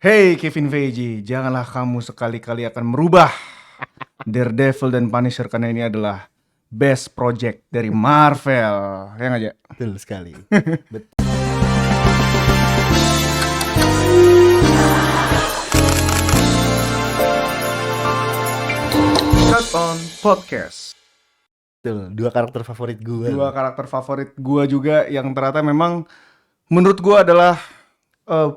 Hey Kevin Feige, janganlah kamu sekali-kali akan merubah Daredevil dan Punisher karena ini adalah best project dari Marvel. Ya nggak, Jak? Betul sekali. Shut on Podcast. Betul, dua karakter favorit gue. Dua karakter favorit gua juga yang ternyata memang menurut gua adalah eh,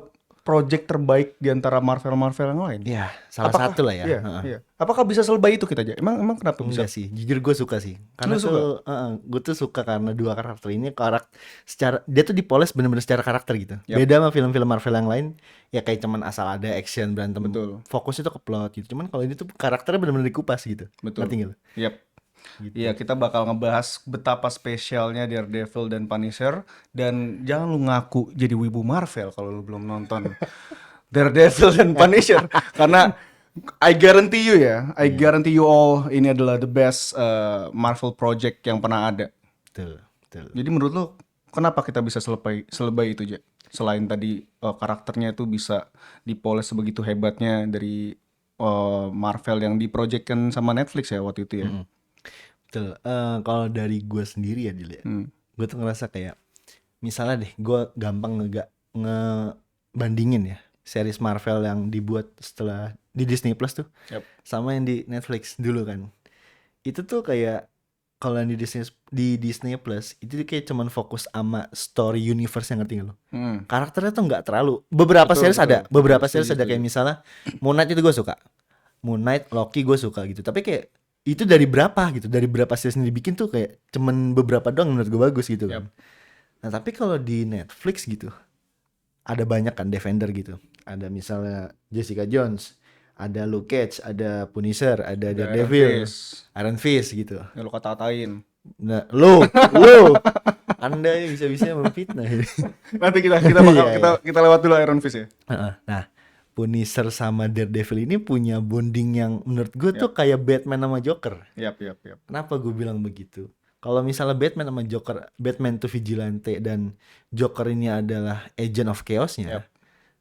project terbaik di antara Marvel yang lain. Ya, salah satu lah ya. Iya, Heeh. iya. Apakah bisa selebay itu kita aja? Emang kenapa bisa? Enggak sih, jujur gue suka sih. Karena Lu suka? gue tuh suka karena dua karakter ini secara dia tuh dipoles bener-bener secara karakter gitu. Yap. Beda sama film-film Marvel yang lain, ya kayak cuman asal ada action berantem. Betul. Fokusnya tuh ke plot gitu. Cuman kalau ini tuh karakternya bener-bener dikupas gitu. Betul. Ngerti nggak lu? Yap. Gitu. Iya, kita bakal ngebahas betapa spesialnya Daredevil dan Punisher. Dan jangan lu ngaku jadi wibu Marvel kalau lu belum nonton Daredevil dan Punisher. Karena I guarantee you ya, I guarantee you all ini adalah the best Marvel project yang pernah ada. Betul, betul. Jadi menurut lu kenapa kita bisa selebay itu, aja? Selain tadi karakternya itu bisa dipoles sebegitu hebatnya dari Marvel yang diprojectkan sama Netflix ya waktu itu ya. Betul. Kalau dari gue sendiri ya Dil ya. Gue tuh ngerasa kayak misalnya deh gue gampang ngebandingin ya series Marvel yang dibuat setelah di Disney Plus tuh Yap. sama yang di Netflix dulu kan. Itu tuh kayak kalau yang di Disney Plus itu tuh kayak cuman fokus sama story universe yang ngerti gak lo? Karakternya tuh nggak terlalu. Beberapa Betul, series betul. ada, beberapa Setuju, series ada kayak setuju. misalnya Moon Knight itu gue suka. Moon Knight, Loki gue suka gitu. Tapi kayak itu dari berapa gitu? Dari berapa series yang dibikin tuh kayak cuman beberapa doang menurut gue bagus gitu kan. Yap. Nah, tapi kalau di Netflix gitu ada banyak kan Defender gitu. Ada misalnya Jessica Jones, ada Luke Cage, ada Punisher, ada Ada Daredevil, Fist. Iron Fist gitu. Ya lu kata-katain. Nah, lu Anda yang bisa-bisa memfitnah ini. Nanti kita bakal Iya, kita lewat dulu Iron Fist ya. Heeh. Nah, Punisher sama Daredevil ini punya bonding yang menurut gue tuh Yap. kayak Batman sama Joker. Yap. Kenapa gue bilang begitu? Kalau misalnya Batman sama Joker, Batman tuh vigilante dan Joker ini adalah agent of chaos-nya. Yap.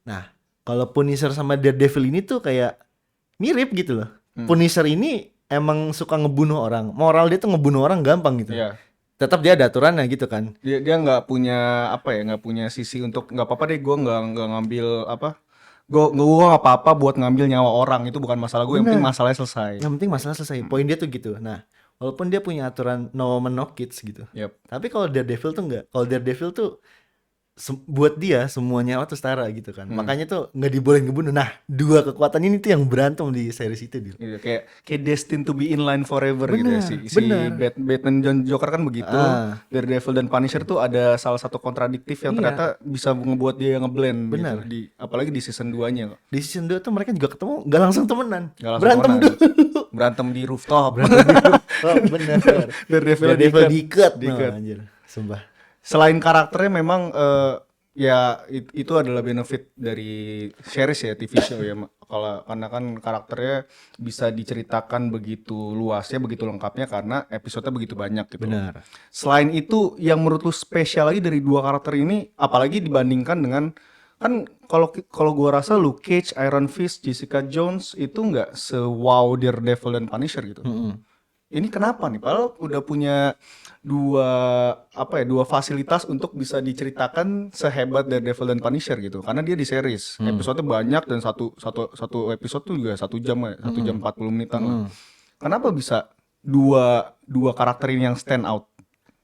Nah, kalau Punisher sama Daredevil ini tuh kayak mirip gitu loh. Punisher ini emang suka ngebunuh orang. Moral dia tuh ngebunuh orang gampang gitu. Iya. Tetap dia ada aturannya gitu kan. Dia nggak punya apa ya, nggak punya sisi untuk nggak apa-apa deh, gue nggak ngambil apa, gue nggak apa-apa buat ngambil nyawa orang, itu bukan masalah gue, yang penting Bener. masalahnya selesai. Yang penting masalah selesai. Poin dia tuh gitu. Nah, walaupun dia punya aturan no woman no kids gitu. Yap. Tapi kalau Daredevil tuh enggak. Kalau Daredevil tuh buat dia semua nyawa tuh setara gitu kan. Makanya tuh nggak dibolehin ngebunuh. Nah, dua kekuatan ini tuh yang berantem di series itu Dil. Gitu, kayak destined to be in line forever gitu ya. Bener, Si bener. Batman dan Joker kan begitu. Ah, Daredevil dan Punisher tuh ada salah satu kontradiktif yang iya, ternyata bisa ngebuat dia ngeblend gitu. bener. Apalagi di season 2-nya. Di season 2 tuh mereka juga ketemu nggak langsung temenan. Nggak langsung Berantem temenan. dulu. Berantem di rooftop. Oh, bener. Daredevil Daredevil diikat. diikat. No, anjir. Sumpah. Selain karakternya memang ya itu adalah benefit dari series ya, TV show ya. Kalau karena kan karakternya bisa diceritakan begitu luasnya, begitu lengkapnya karena episodenya begitu banyak gitu. Benar. Selain itu, yang menurut lu spesial lagi dari dua karakter ini, apalagi dibandingkan dengan kan kalau gua rasa Luke Cage, Iron Fist, Jessica Jones itu nggak se-wow Daredevil dan Punisher gitu. Ini kenapa nih? Padahal udah punya dua fasilitas untuk bisa diceritakan sehebat Daredevil dan Punisher gitu. Karena dia di series, episodenya banyak dan satu episode tuh juga 1 jam ya, 1 jam 40 menitan lah. Kenapa bisa dua karakter ini yang stand out?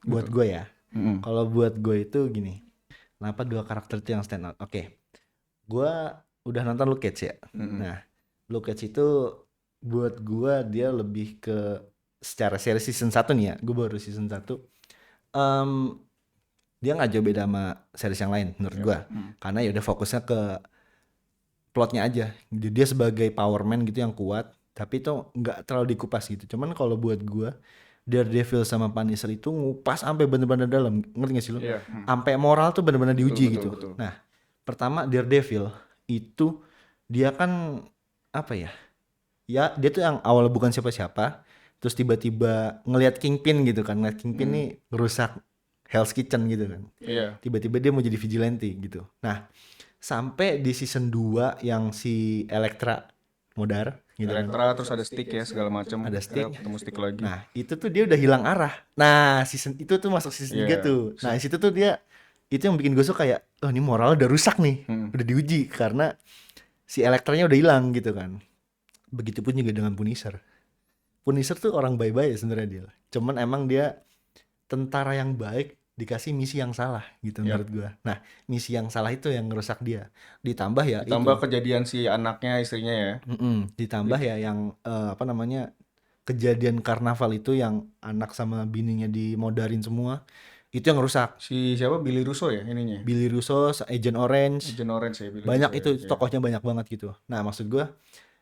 Buat gue ya. Kalau buat gue itu gini. Kenapa dua karakter itu yang stand out? Oke. Gue udah nonton Luke Cage ya. Nah, Luke Cage itu buat gue dia lebih ke secara series season 1 nih ya. Gue baru season 1. Dia nggak jauh beda sama series yang lain menurut gue. Karena ya udah fokusnya ke plotnya aja. Dia sebagai power man gitu yang kuat. Tapi itu nggak terlalu dikupas gitu. Cuman kalau buat gue Daredevil sama Punisher itu ngupas sampai bener-bener dalam, ngerti gak sih lo? Iya. Sampai moral tuh bener-bener diuji Betul, gitu. betul. Nah, pertama Daredevil itu dia kan apa ya? Ya dia tuh yang awal bukan siapa-siapa, terus tiba-tiba ngelihat Kingpin gitu kan, ngeliat Kingpin nih ngerusak Hell's Kitchen gitu kan. Iya. Tiba-tiba dia mau jadi vigilante gitu. Nah, sampai di season 2 yang si Elektra modar gitu kan. Elektra terus ada stick ya segala macam. Ada stick. Ketemu stick lagi. Nah, itu tuh dia udah hilang arah. Nah, season itu tuh masuk season 3 Iya. tuh. Nah, di situ tuh dia itu yang bikin gue suka kayak, oh ini moralnya udah rusak nih. Udah diuji karena si Elektranya udah hilang gitu kan. Begitupun juga dengan Punisher. Punisher tuh orang baik-baik sebenarnya dia. Cuman emang dia tentara yang baik dikasih misi yang salah gitu menurut gua. Nah, misi yang salah itu yang ngerusak dia. Ditambah ya Tambah itu. kejadian si anaknya, istrinya ya. Ditambah ya yang apa namanya? Kejadian karnaval itu yang anak sama bininya dimodarin semua. Itu yang ngerusak. Si siapa, Billy Russo ya ininya. Billy Russo, Agent Orange. Agent Orange ya Billy Banyak Russo itu ya. tokohnya banyak banget gitu. Nah, maksud gua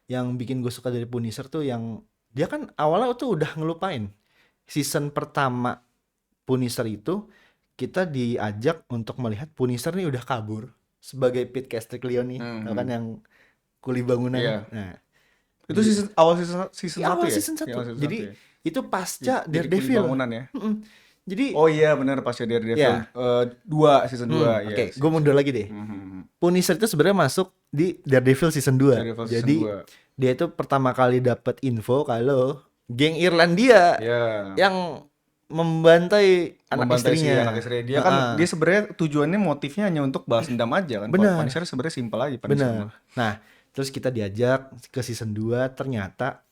yang bikin gue suka dari Punisher tuh yang dia kan awalnya tuh udah ngelupain. Season pertama Punisher itu kita diajak untuk melihat Punisher nih udah kabur sebagai Pete Castiglione nih, tau kan yang kuli bangunan. Iya. Nah, Itu awal season di 1 awal ya? season Di 1. awal season Jadi 1 ya? itu pasca Jadi kuli Daredevil. bangunan ya. Jadi Oh iya benar pas ya Daredevil Ya. 2 season 2 ya. oke, gue mundur lagi deh. Punisher itu sebenarnya masuk di Daredevil season 2. Daredevil season Jadi 2. dia itu pertama kali dapat info kalau geng Irlandia Ya. yang membantai anak Membantai si istrinya. anak istrinya. Dia kan dia sebenarnya tujuannya motifnya hanya untuk balas dendam aja kan. Kalau Benar. Punisher sebenarnya simpel aja Punisher. Benar. Nah, terus kita diajak ke season 2, ternyata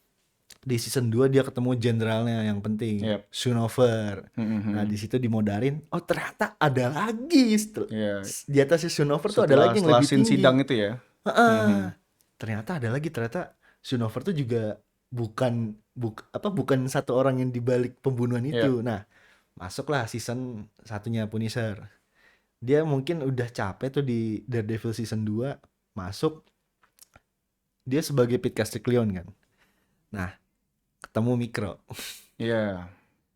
di season 2 dia ketemu jenderalnya yang penting, Yep. Schoonover. Nah, di situ dimodarin, oh ternyata ada lagi. Iya. Di atas si Schoonover tuh ada lagi yang Setelah lebih scene tinggi. sidang itu ya. Ternyata ada lagi, ternyata Schoonover tuh juga bukan satu orang yang dibalik pembunuhan itu. Nah, masuklah season satunya Punisher. Dia mungkin udah capek tuh di Daredevil season 2, masuk dia sebagai Pete Castiglione kan. Nah, ketemu Micro. Iya.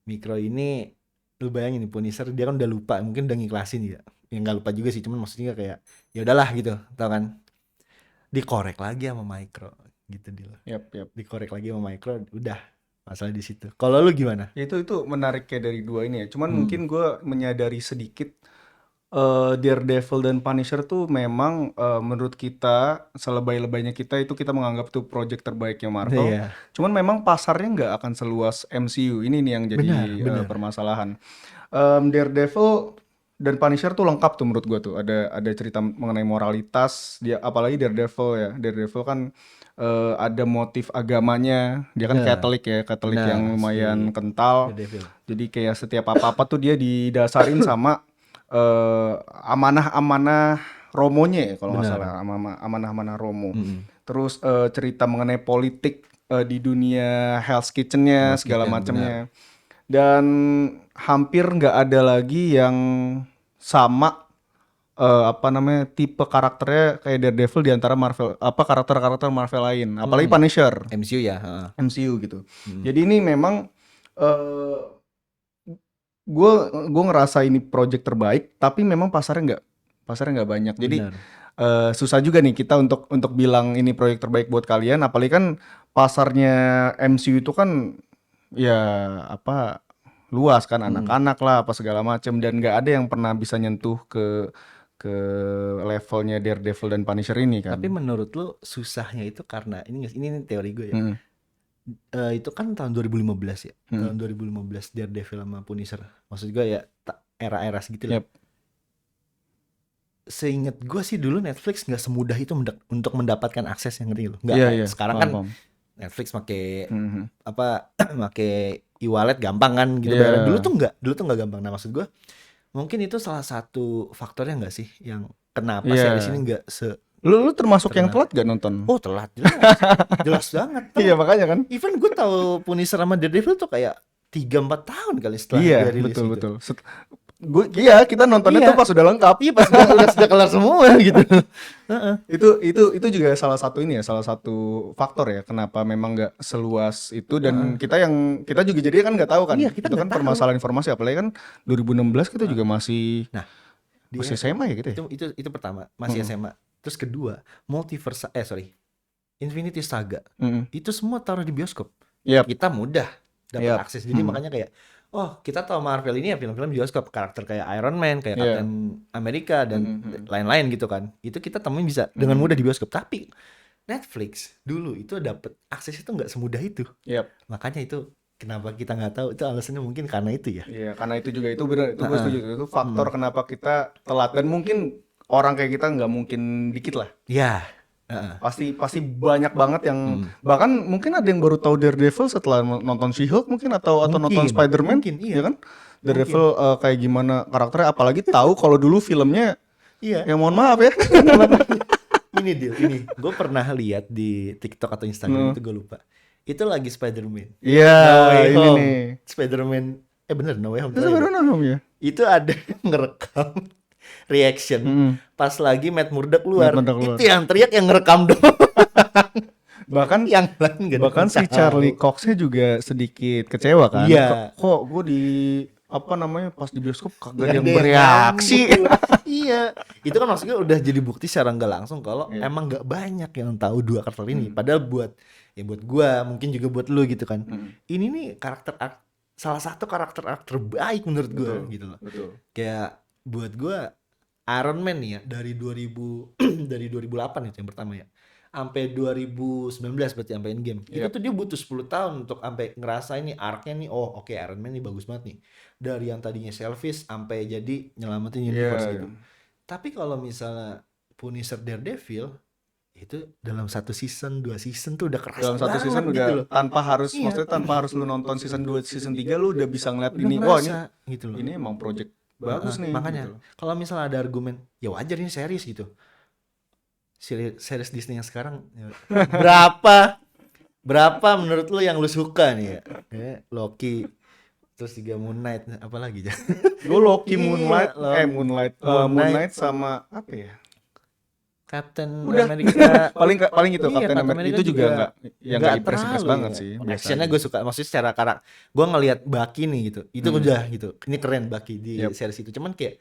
Micro ini lu bayangin nih Punisher dia kan udah lupa, mungkin udah ngiklasin ya. Ya nggak lupa juga sih, cuman maksudnya kayak ya udahlah gitu, tau kan. Dikorek lagi sama Micro gitu dia. Yap. Dikorek lagi sama Micro, udah masalah di situ. Kalau lu gimana? Itu menarik kayak dari dua ini ya. Cuman mungkin gue menyadari sedikit Daredevil dan Punisher tuh memang menurut kita selebay-lebaynya kita itu kita menganggap tuh project terbaiknya Marvel. Iya. Cuman memang pasarnya nggak akan seluas MCU. Ini nih yang jadi Benar. permasalahan. Daredevil dan Punisher tuh lengkap tuh menurut gua tuh. Ada cerita mengenai moralitas. Dia apalagi Daredevil ya. Daredevil kan ada motif agamanya. Dia kan Katolik ya, Katolik Benar, yang lumayan kental. Daredevil. Jadi kayak setiap apa-apa tuh dia didasarin sama amanah-amanah Romonya ya kalau nggak salah, amanah-amanah Romo. Terus cerita mengenai politik di dunia Hell's Kitchen-nya segala macamnya. Dan hampir nggak ada lagi yang sama tipe karakternya kayak Daredevil di antara Marvel karakter-karakter Marvel lain, apalagi Punisher. MCU ya, heeh. MCU gitu. Jadi ini memang gue ngerasa ini project terbaik, tapi memang pasarnya nggak banyak. Jadi susah juga nih kita untuk bilang ini proyek terbaik buat kalian. Apalagi kan pasarnya MCU itu kan ya luas kan, anak-anak lah apa segala macam, dan nggak ada yang pernah bisa nyentuh ke levelnya Daredevil dan Punisher ini kan. Tapi menurut lu susahnya itu karena ini teori gue ya. Itu kan tahun 2015 ya. Tahun 2015 Daredevil sama Punisher. Maksud gue ya era-era segitu lah. Seingat gue sih dulu Netflix nggak semudah itu untuk mendapatkan akses yang ngerti lo. Nggak. Sekarang kan Netflix make make e-wallet gampang kan gitu. Dulu tuh nggak gampang. Nah maksud gue mungkin itu salah satu faktornya nggak sih yang kenapa series ini nggak Lu termasuk yang telat gak nonton? Oh telat, jelas banget. Iya makanya kan. Even gue tahu Punisher sama Daredevil tuh kayak 3-4 tahun kali setelah dia rilis. Iya betul. Kita nontonnya tuh pas udah lengkap. Iya pas sudah kelar semua gitu. Itu juga salah satu faktor ya kenapa memang nggak seluas itu, dan kita juga jadi kan nggak tahu kan. Iya, kita itu kan permasalahan informasi, apalagi kan 2016 kita juga masih SMA ya gitu ya. Itu pertama, masih SMA. Terus kedua, Infinity Saga. Itu semua taruh di bioskop. Kita mudah dapat akses. Jadi makanya kayak oh kita tahu Marvel ini ya film-film bioskop, karakter kayak Iron Man, kayak Iya. Captain America dan lain-lain gitu kan. Itu kita temuin bisa dengan mudah di bioskop. Tapi Netflix dulu itu dapet akses itu nggak semudah itu. Yap. Makanya itu kenapa kita nggak tahu, itu alasannya mungkin karena itu ya. Iya, karena itu juga itu benar, itu gue setuju. Itu faktor kenapa kita telat, dan mungkin orang kayak kita nggak mungkin dikit lah. Ya. Pasti banyak banget yang bahkan mungkin ada yang baru tahu Daredevil setelah nonton She-Hulk mungkin atau nonton Mungkin, Spider-Man, mungkin, iya. ya kan? Daredevil kayak gimana karakternya, apalagi tahu kalau dulu filmnya Iya. ya mohon maaf ya. Ini deal, ini. Gue pernah lihat di TikTok atau Instagram itu gue lupa. Itu lagi Spider-Man. Iya, No Way ini Home. nih. Spider-Man. Bener, No Way Home. Itu terakhir. baru nonton ya. Itu ada yang ngerekam reaction pas lagi Matt Murdock keluar. Matt Murdock keluar. Itu yang teriak yang ngerekam doang. Bahkan Yang lain gak bahkan si Charlie Cox-nya juga sedikit kecewa kan. Iya. Kok gue di apa namanya pas di bioskop kagak ada yang ada bereaksi. Iya. Itu kan maksudnya udah jadi bukti secara nggak langsung kalau emang nggak banyak yang tahu dua karakter ini. Padahal buat gua, mungkin juga buat lu gitu kan. Ini nih salah satu karakter terbaik menurut gua gitu loh. Betul. Kayak buat gua Iron Man nih ya dari 2000 dari 2008 itu yang pertama ya. Sampai 2019 berarti sampai Endgame. Itu tuh dia butuh 10 tahun untuk sampai ngerasain nih arc-nya nih. Oh, oke, Iron Man nih bagus banget nih. Dari yang tadinya selfish sampai jadi nyelamatin universe gitu. Tapi kalau misalnya Punisher Daredevil itu dalam 1 season, 2 season tuh udah keras Dalam 1 season banget udah gitu loh. tanpa harus Iya. maksudnya tanpa harus lu nonton season 2, season 3 lu udah bisa ngeliat Udah ini. Wah, ini ngerasa gitu loh. ini emang project bagus nih. Makanya gitu. kalau misalnya ada argumen, ya wajar ini series gitu. Series Disney yang sekarang berapa menurut lu yang lu suka nih ya? Loki, terus juga Moon Knight, apa lagi ya? Gue Loki, Iya, Moonlight sama apa ya? Captain Udah. America. paling itu Iya, Captain America itu juga enggak yang enggak impresif terlalu banget ya. sih. biasa Actionnya aja. gue suka, maksudnya secara karakter. Gue ngelihat Bucky nih gitu, itu udah gitu. Ini keren Bucky di series itu. Cuman kayak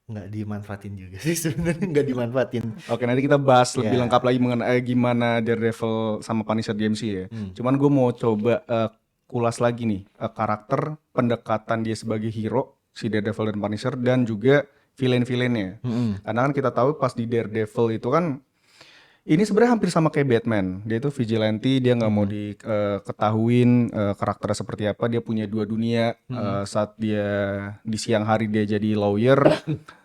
nggak dimanfaatin juga sih sebenarnya, nggak dimanfaatin. Oke, nanti kita bahas lebih Ya. lengkap lagi mengenai gimana Daredevil sama Punisher di MC ya. Cuman gue mau coba kulas lagi nih karakter pendekatan dia sebagai hero si Daredevil dan Punisher dan juga villain-villainnya. Karena kan kita tahu pas di Daredevil itu kan ini sebenarnya hampir sama kayak Batman. Dia itu vigilante, dia nggak mau diketahuin karakternya seperti apa. Dia punya 2 dunia. Saat dia di siang hari dia jadi lawyer,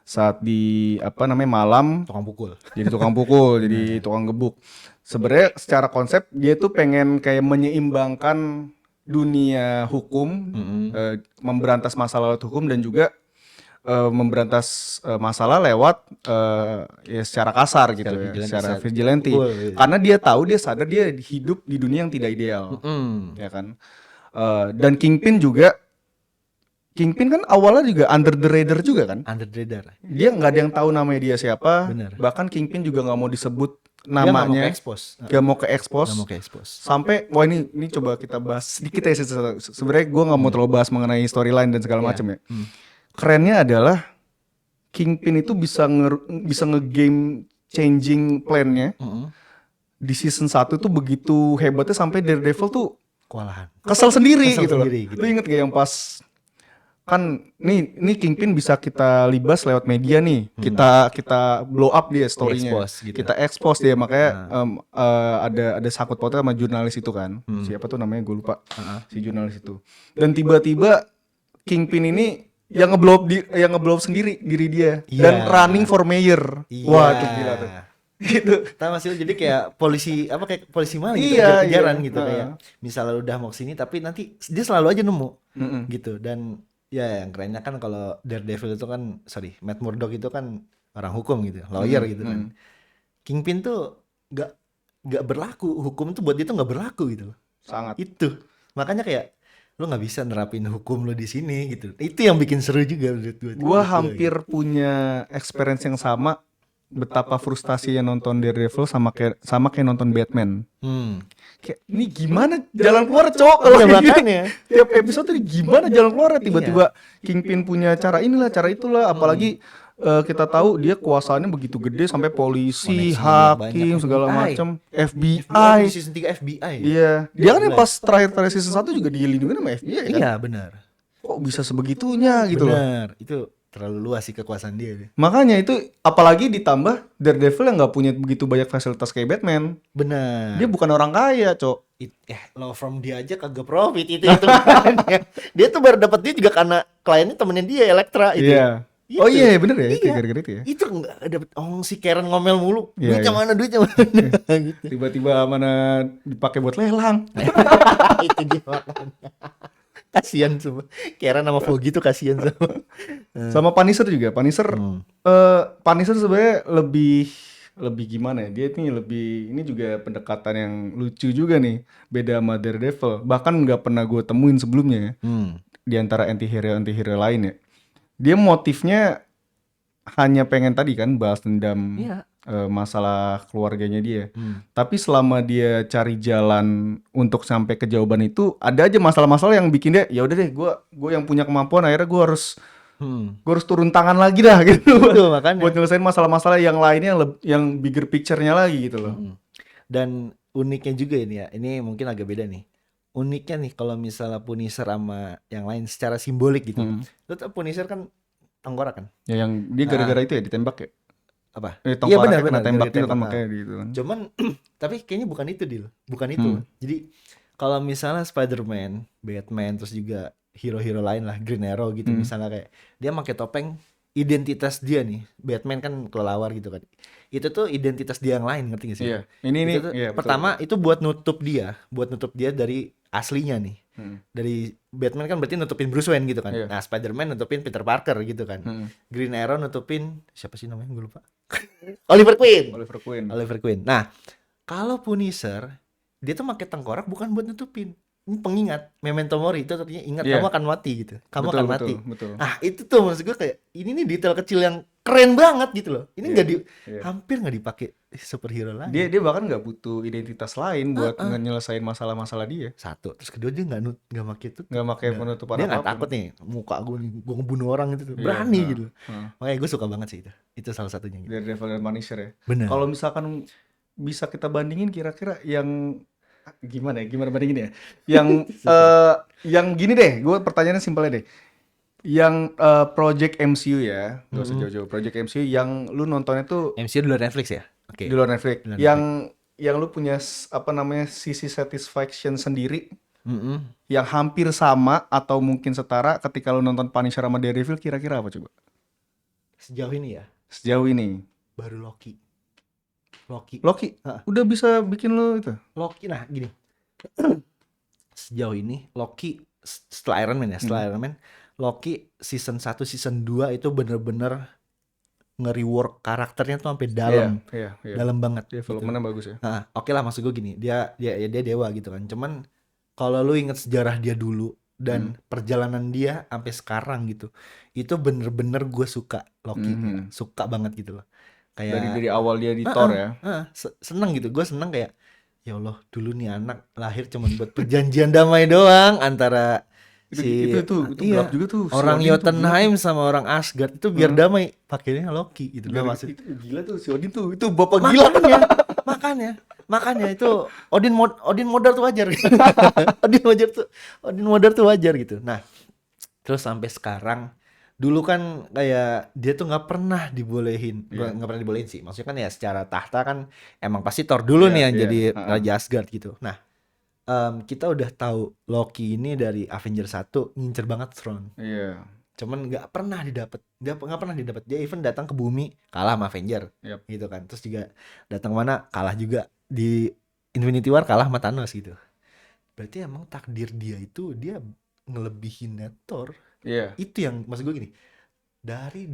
saat di apa namanya malam Tukang pukul. jadi tukang pukul, jadi tukang gebuk. Sebenarnya secara konsep dia tuh pengen kayak menyeimbangkan dunia hukum, memberantas masalah lewat hukum dan juga memberantas masalah lewat ya secara kasar gitu ya, vigilante, secara secara vigilante. pukul, gitu. Karena dia tahu, dia sadar dia hidup di dunia yang tidak ideal, ya kan. Dan Kingpin kan awalnya juga under the radar juga kan. Under the radar. Dia nggak ada yang tahu namanya dia siapa. Bener. Bahkan Kingpin juga nggak mau disebut Dia nggak mau namanya, ke-expose. nggak mau ke-expose. Nggak mau ke-expose. Sampai wah ini coba kita bahas sedikit ya. Sebenarnya gue nggak mau terlalu bahas mengenai storyline dan segala macam ya. Kerennya adalah Kingpin itu bisa nge-game changing plan-nya. Di season 1 tuh begitu hebatnya sampai Daredevil tuh Kewalahan. kesel sendiri Kesel gitu sendiri, loh. gitu. Lu inget gak yang pas kan nih Kingpin bisa kita libas lewat media nih. Kita blow up dia story-nya. Di-expose gitu. Kita expose dia, makanya ada sangkut pautnya sama jurnalis itu kan. Siapa tuh namanya gue lupa. Si jurnalis itu. Dan tiba-tiba Kingpin ini yang ngeblow up sendiri diri dia dan running for mayor. Iya. Wah, itu gila tuh. Gitu. Tahu masih jadi kayak polisi kayak polisi maling gitu, Iya, kejar-kejaran iya. gitu kayak misalnya lu udah mau kesini tapi nanti dia selalu aja nemu gitu. Dan ya yang kerennya kan kalau Daredevil itu kan Matt Murdock itu kan orang hukum gitu, lawyer gitu kan. Kingpin tuh nggak berlaku, hukum tuh buat dia tuh nggak berlaku gitu. Sangat. Itu makanya kayak lu nggak bisa nerapin hukum lu di sini gitu. Itu yang bikin seru juga menurut gue. Gua hampir punya experience yang sama, betapa frustasinya nonton Daredevil sama kayak nonton Batman. Kayak ini gimana jalan keluar cowok kalau Iya, kayak gini? makanya. Tiap episode ini gimana jalan keluar? Tiba-tiba Kingpin punya cara inilah, cara itulah. Apalagi kita tahu dia kuasaannya begitu gede sampai polisi, Koneksinya hakim, banyak. segala FBI. macam, FBI. Di season 3 FBI. Iya, dia kan yang pas terakhir season 1 juga dilindungi sama FBI kan? Iya benar. kok bisa sebegitunya gitu loh. Bener, itu terlalu luas sih kekuasaan dia deh. Makanya itu apalagi ditambah Daredevil yang nggak punya begitu banyak fasilitas kayak Batman. Bener. Dia bukan orang kaya, Cok. Law firm dia aja kagak profit itu makanya. Dia tuh baru dapat dia juga karena kliennya temennya dia Elektra itu. Iya. Itu. Oh iya bener ya, itu Iya. gara-gara itu ya. Itu nggak dapet si Karen ngomel mulu. Iya, Duitnya iya. mana gitu. Tiba-tiba mana dipakai buat lelang. Itu dia makanya. Kasian semua. Karen sama Foggy tuh kasian semua. Sama Punisher juga. Punisher Hmm. Punisher sebenarnya lebih gimana ya? Dia ini juga pendekatan yang lucu juga nih. Beda sama Daredevil. Bahkan nggak pernah gue temuin sebelumnya ya. Di antara anti-hero lain ya. Dia motifnya hanya pengen tadi kan balas dendam Iya. masalah keluarganya dia. Tapi selama dia cari jalan untuk sampai ke jawaban itu, ada aja masalah-masalah yang bikin dia ya udah deh, gue yang punya kemampuan akhirnya gue harus turun tangan lagi dah gitu. Betul, makanya. Buat nyelesain masalah-masalah yang lainnya yang bigger picture-nya lagi gitu loh. Dan uniknya juga ini ya, ini mungkin agak beda nih. Uniknya nih kalau misalnya Punisher sama yang lain secara simbolik gitu. Lu tau Punisher kan tengkorak kan? Ya yang dia gara-gara itu ya ditembak ya. Apa? Tengkoraknya kena tembak gara-gara itu kan tembak. makanya gitu kan. Cuman tapi kayaknya bukan itu Dil. Bukan itu. Jadi kalau misalnya Spider-Man, Batman, terus juga hero-hero lain lah, Green Arrow gitu misalnya kayak dia pakai topeng, identitas dia nih. Batman kan kelelawar gitu kan. Itu tuh identitas dia yang lain, ngerti gak sih? Iya. Ini Itu tuh, iya, betul. pertama itu buat nutup dia dari aslinya nih. Dari Batman kan berarti nutupin Bruce Wayne gitu kan. Iya. Nah, Spider-Man nutupin Peter Parker gitu kan. Green Arrow nutupin siapa sih namanya? Gue lupa. Oliver Queen. Nah, kalau Punisher dia tuh pakai tengkorak bukan buat nutupin. Ini pengingat, memento mori, itu artinya ingat Iya. kamu akan mati gitu. Kamu Betul, akan mati. betul. Nah, itu tuh maksud gue kayak ini nih detail kecil yang keren banget gitu loh. Ini nggak hampir nggak dipakai superhero lain. Dia bahkan nggak butuh identitas lain buat nyelesain masalah-masalah dia. Satu, terus kedua dia nggak pakai itu. Nggak pakai penutupan Dia nggak apapun. takut nih muka gue nih, gue ngebunuh orang gitu tuh. Berani gitu. Makanya gue suka banget sih itu. Itu salah satunya gitu. Daredevil dan Punisher ya. Bener. Kalau misalkan bisa kita bandingin kira-kira yang gimana bandingin ya? Yang gini deh, gue pertanyaannya simpel deh. Yang project MCU ya, nggak usah jauh-jauh. Project MCU yang lu nontonnya tuh MCU di luar Netflix ya? Oke. di luar Netflix. Yang lu punya sisi satisfaction sendiri yang hampir sama atau mungkin setara ketika lu nonton Punisher sama Daredevil, kira-kira apa coba? Sejauh ini ya, Sejauh ini baru Loki. udah bisa bikin lu itu. Loki, nah gini. Sejauh ini Loki setelah Iron Man ya, Loki season 1, season 2 itu bener-bener nge-rework karakternya tuh sampai dalam. Iya. Dalam banget. Developmentnya bagus ya. Nah, oke lah, maksud gue gini, dia dewa gitu kan. Cuman kalau lu inget sejarah dia dulu dan perjalanan dia sampai sekarang gitu, itu bener-bener gue suka Loki, suka banget gitu loh. Kayak Dari awal dia di Thor ya. Seneng gitu, gue seneng kayak ya Allah, dulu nih anak lahir cuman buat perjanjian damai doang antara Itu gelap juga tuh. orang Si Odin tuh Jotunheim sama orang Asgard itu biar damai, pakainya Loki gitu. gila. Nah, maksud Itu gila tuh si Odin tuh. Itu bapak gila. makanya itu Odin modal tuh wajar. Odin modal tuh wajar gitu. Nah, terus sampai sekarang, dulu kan kayak dia tuh nggak pernah dibolehin sih. Maksudnya kan ya secara tahta kan emang pasti Thor dulu nih yang jadi Raja Asgard gitu. Nah, kita udah tahu Loki ini dari Avengers 1 ngincer banget throne. Iya. Cuman nggak pernah didapat. Dia even datang ke bumi kalah sama Avenger, gitu kan. Terus juga datang mana kalah juga di Infinity War, kalah sama Thanos gitu. Berarti emang takdir dia itu dia ngelebihin Thor. Iya. Itu yang maksud gue gini. Dari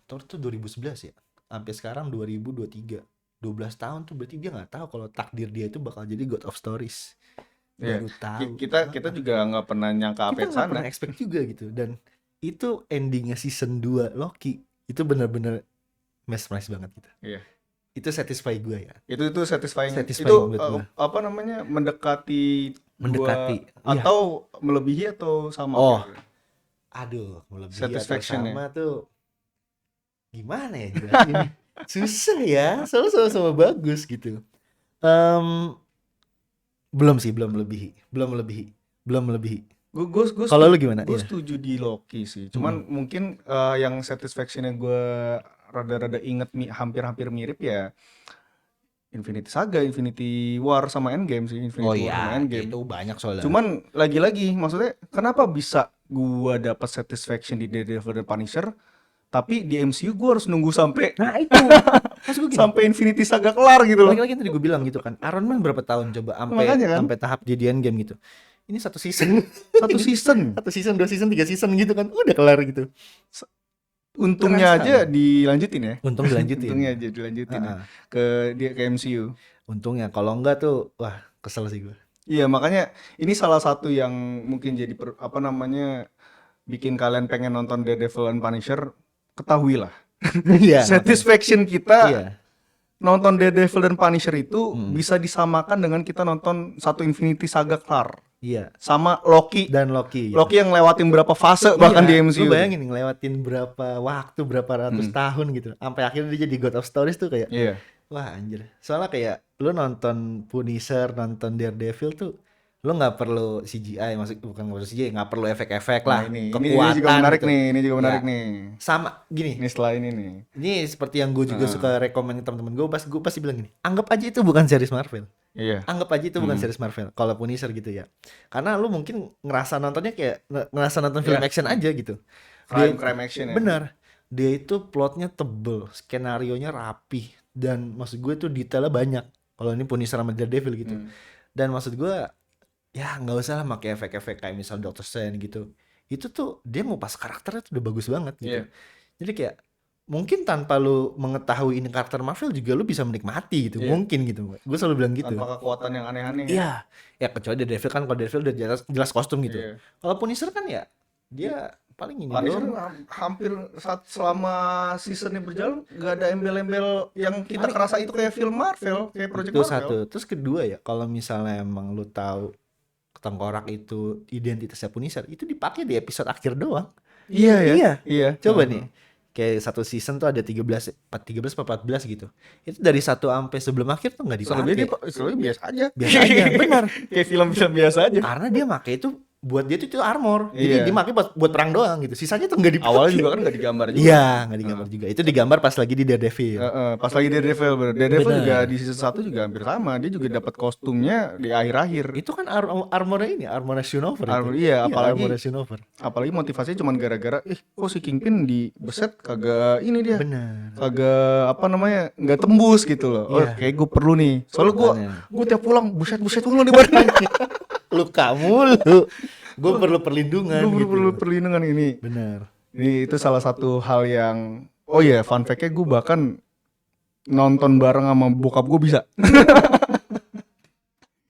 Thor tuh 2011 ya, sampai sekarang 2023. 12 tahun tuh berarti dia nggak tahu kalau takdir dia itu bakal jadi God of Stories. Baru tahu. Kita juga nggak pernah nyangka apa Kita nggak pernah expect juga gitu. Dan itu endingnya season 2 Loki itu benar-benar mesmerize banget gitu. Iya. Itu satisfy gue ya. Itu satisfying. Satisfying Itu buat gue. apa namanya? Mendekati atau melebihi atau sama? Oh. Aduh, melebihi Satisfaction atau sama tuh gimana ya jelasinnya? Susah ya, soalnya sama-sama bagus gitu. Belum melebihi. Gue Kalau lu gimana? gue Iya. setuju di Loki sih. Cuman mungkin yang satisfaction-nya gue rada-rada inget hampir-hampir mirip ya Infinity Saga, Infinity War sama Endgame sih, Oh Infinity War sama iya, Endgame. itu banyak soalnya. Cuman lagi-lagi maksudnya kenapa bisa gua dapat satisfaction di Daredevil dan Punisher, tapi di MCU gua harus nunggu sampai Nah itu, maksud gue gini. sampai Infinity Saga kelar gitu loh. Lagi-lagi yang tadi gue bilang gitu kan, Iron Man berapa tahun coba sampai Makanya kan sampai tahap jadi Endgame gitu. Ini satu season, satu season. satu season, 2 season, 3 season gitu kan, udah kelar gitu. Untungnya Kerasa aja ya. dilanjutin ya. Untung dilanjutin. Untungnya aja dilanjutin ya. Heeh. Ke MCU. Untungnya, kalau enggak tuh, wah kesel sih gue. Iya, makanya ini salah satu yang mungkin jadi apa namanya bikin kalian pengen nonton Daredevil dan Punisher, ketahuilah. Iya. Satisfaction Iya. kita nonton Daredevil dan Punisher itu bisa disamakan dengan kita nonton satu Infinity Saga kelar. Iya. Sama Loki. Dan Loki. Loki yang lewatin berapa fase bahkan di MCU. Lu bayangin ngelewatin berapa waktu, berapa ratus tahun gitu. Sampai akhirnya dia jadi God of Stories tuh kayak, Iya. wah anjir. Soalnya kayak lu nonton Punisher, nonton Daredevil tuh, lu nggak perlu CGI, bukan nggak perlu CGI, nggak perlu efek-efek lah. Nah, ini kekuatan juga menarik gitu. nih, ini juga menarik Ya, nih. Sama gini. Ini setelah ini nih. Ini seperti yang gue juga suka rekomen ke teman-teman gue pasti bilang gini, anggap aja itu bukan series Marvel. Iya. Anggap aja itu bukan series Marvel. Kalau Punisher gitu ya. Karena lu mungkin ngerasa nontonnya kayak ngerasa nonton film action aja gitu. Crime action ya. Benar. Dia itu plotnya tebel, skenarionya rapi, dan maksud gue tuh detailnya banyak. Kalau ini Punisher sama Daredevil gitu. Dan maksud gue ya nggak usah lah pakai efek-efek kayak misal Doctor Strange gitu. Itu tuh dia ngupas karakternya tuh udah bagus banget gitu. Iya. Jadi kayak mungkin tanpa lu mengetahui ini karakter Marvel juga lu bisa menikmati gitu. Iya. Mungkin gitu. Gue selalu bilang gitu. Tanpa kekuatan yang aneh-aneh. Iya. Ya kecuali Daredevil kan, kalau Daredevil udah jelas kostum gitu. Iya. Kalau Punisher kan ya dia paling ini Punisher doang. hampir selama seasonnya berjalan nggak ada embel-embel yang kita kerasa itu kayak film Marvel, kayak Project Itu Marvel. satu. Terus kedua ya, kalau misalnya emang lu tahu tengkorak itu identitasnya Punisher, itu dipakai di episode akhir doang. Iya ya. Iya. Iya. Coba nih. Kayak satu season tuh ada 13 atau 14 gitu. Itu dari 1 sampai sebelum akhir tuh nggak Selebihnya dipakai. biasa aja. Biasa aja, benar. Kayak film-film biasa aja. Karena dia pakai itu buat dia tuh itu armor. Iya. Jadi dia pakai buat perang doang gitu. Sisanya tuh nggak dipakai. Awalnya juga kan nggak digambar juga. Iya, nggak digambar juga. Itu digambar pas lagi di Daredevil. Pas lagi Daredevil, Daredevil Benar. juga di season 1 juga hampir sama. Dia juga dapat kostumnya di akhir-akhir. Itu kan armornya ini, armornya Shinover itu. Iya, apalagi armornya Shinover. apalagi motivasinya cuma gara-gara kok si Kingpin di beset kagak ini dia. Benar. Kagak apa namanya nggak tembus gitu loh. Oh, Iya. kayak gue perlu nih. Soalnya Makanya. gue tiap pulang buset mulu di badan. Luka mulu. Gue perlu perlindungan Gue gitu. perlu perlindungan ini. Benar. Ini itu salah satu hal yang oh iya, fun fact-nya gue bahkan nonton bareng sama bokap gue bisa.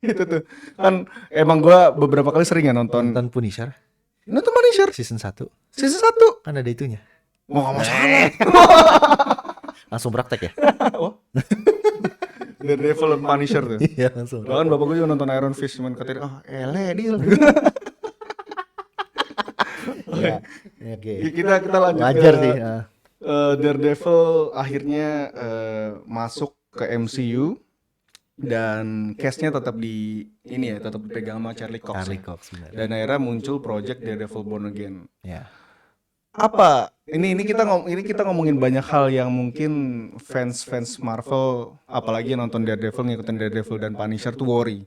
Itu tuh. Kan emang gue beberapa kali sering ya nonton Punisher Punisher season 1. season 1. Kan ada itunya. Mau nggak masalah. Langsung praktek ya? The Devil and Punisher tuh. Iya, langsung. Bahkan bapak gue juga nonton Iron Fist cuman katanya deal. Ya, oke. Kita lanjut Wajar ke sih. Daredevil akhirnya masuk ke MCU dan cast-nya tetap tetap dipegang sama Charlie Cox. Charlie Ya. Cox benar. Dan akhirnya muncul project Daredevil Born Again. Ya. Apa ini kita ngomongin banyak hal yang mungkin fans Marvel apalagi yang nonton Daredevil ngikutin Daredevil dan Punisher tuh worry.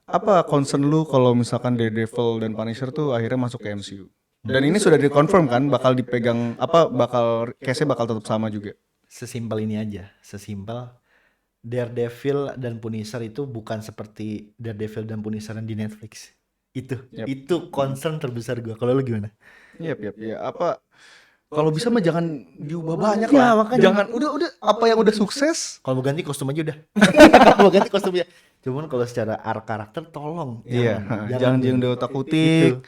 Apa concern lu kalau misalkan Daredevil dan Punisher tuh akhirnya masuk ke MCU? Dan ini sudah dikonfirm kan bakal dipegang case-nya bakal tetap sama juga. Sesimpel ini aja. Sesimpel Daredevil dan Punisher itu bukan seperti Daredevil dan Punisher yang di Netflix. Itu concern terbesar gue. Kalau lu gimana? Iya. Apa kalau bisa mah jangan diubah banyak Ya, lah. makanya. Jangan udah apa yang udah sukses. Kalau mau ganti kostum aja udah. Mau ganti kostum aja. Cuman kalau secara arc karakter tolong. Jangan yang diotak-atik.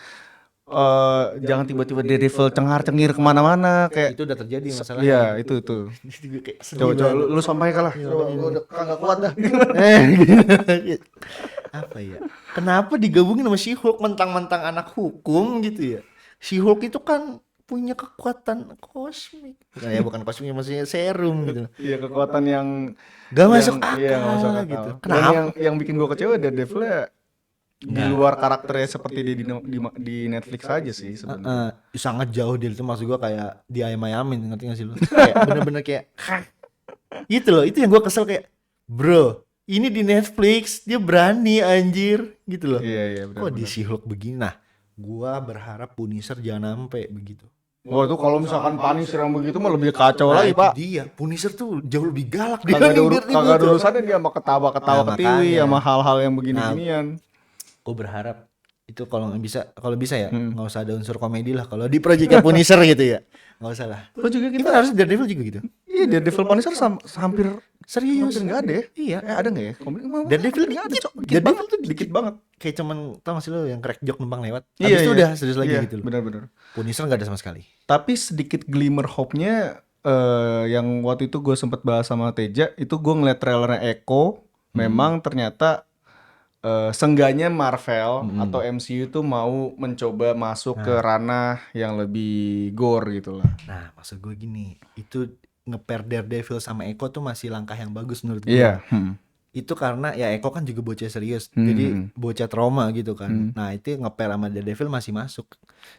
Jangan tiba-tiba Daredevil cengar-cengir kemana-mana kayak Itu udah terjadi masalahnya. iya itu. Kayak sedih Coba banget. lu sampaikan lah. Gue udah kagak kuat dah. Apa ya? Kenapa digabungin sama She-Hulk mentang-mentang anak hukum gitu ya? She-Hulk itu kan punya kekuatan kosmik. Bukan kosmik, maksudnya serum gitu. Iya kekuatan yang Gak masuk Iya, nggak masuk akal akal. gitu. Dan Kenapa? yang bikin gue kecewa Daredevil-nya di luar karakternya seperti di Netflix aja sih sebenarnya. Sangat jauh dari itu, maksud gue kayak diayam-ayamin, ngerti gak sih lu? Kayak bener-bener kayak itu loh, itu yang gue kesel kayak bro, ini di Netflix dia berani anjir gitu loh. Iya Kok di benar. She-Hulk begini? Nah, gue berharap Punisher jangan sampai begitu. Oh itu kalau misalkan Punisher yang begitu mah lebih kacau Nah, lagi itu Pak. dia, Punisher tuh jauh lebih galak Kagak ada urusannya dia sama ketawa-ketawa Nah, ketiwi makanya. sama hal-hal yang begini-ginian. Gue berharap itu kalau bisa ya nggak usah ada unsur komedi lah kalau di proyeknya Punisher gitu ya, nggak usah lah. Lo juga Itu kita harus Daredevil juga gitu. iya Daredevil Punisher hampir Serius nggak ada ya? iya. Ada nggak ya? Komedi Daredevil nggak ada, Cok. Dikit Daredevil banget. tuh Dikit banget. kayak cuman tau gak sih lo yang crack joke numpang lewat, Iya, habis itu iya. udah serius lagi Iya, gitu loh. benar-benar. Punisher nggak ada sama sekali. Tapi sedikit glimmer hope-nya yang waktu itu gue sempat bahas sama Teja, itu gue ngeliat trailernya Echo, memang ternyata seenggaknya Marvel atau MCU tuh mau mencoba masuk ke ranah yang lebih gore gitu lah. Nah maksud gue gini, itu nge-pair Daredevil sama Echo tuh masih langkah yang bagus menurut gue. Iya. Itu karena ya Echo kan juga bocah serius, jadi bocah trauma gitu kan. Nah itu nge-pair sama Daredevil masih masuk.